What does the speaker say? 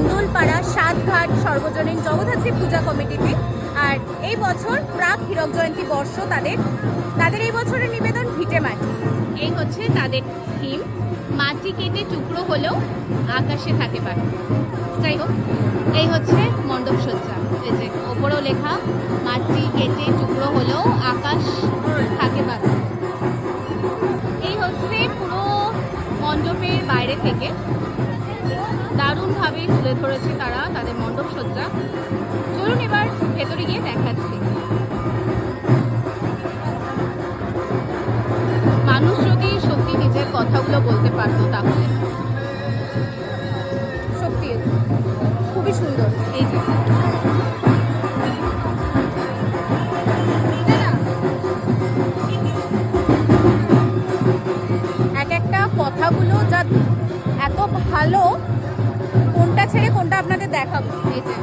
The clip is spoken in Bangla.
কন্দলপাড়া সাতঘাট সর্বজনীন জগদ্ধাত্রী পূজা কমিটিতে। আর এই বছর প্রাক হীরক জয়ন্তী বর্ষ তাদের এই বছরের নিবেদন ভিটে মাটি। এই হচ্ছে তাদের থিম, মাটি কেটে টুকরো হলেও আকাশে থাকে পাখি। যাই হোক, এই হচ্ছে মণ্ডপ সজ্জা। এই যে ওপরেও লেখা, মাটি কেটে টুকরো হলেও আকাশ থাকে পাখি। এই হচ্ছে পুরো মণ্ডপের বাইরে থেকে দারুণভাবে তুলে ধরেছে তারা তাদের মণ্ডপ সজ্জা। চলুন এবার ভেতরে গিয়ে দেখাচ্ছি। মানুষ যদি সত্যি নিজের কথাগুলো বলতে পারতো তাহলে। সত্যি খুবই সুন্দর। এই যে এক একটা কথাগুলো যা এত ভালো, কোনটা ছেড়ে কোনটা আপনাদের দেখাবো। এই যে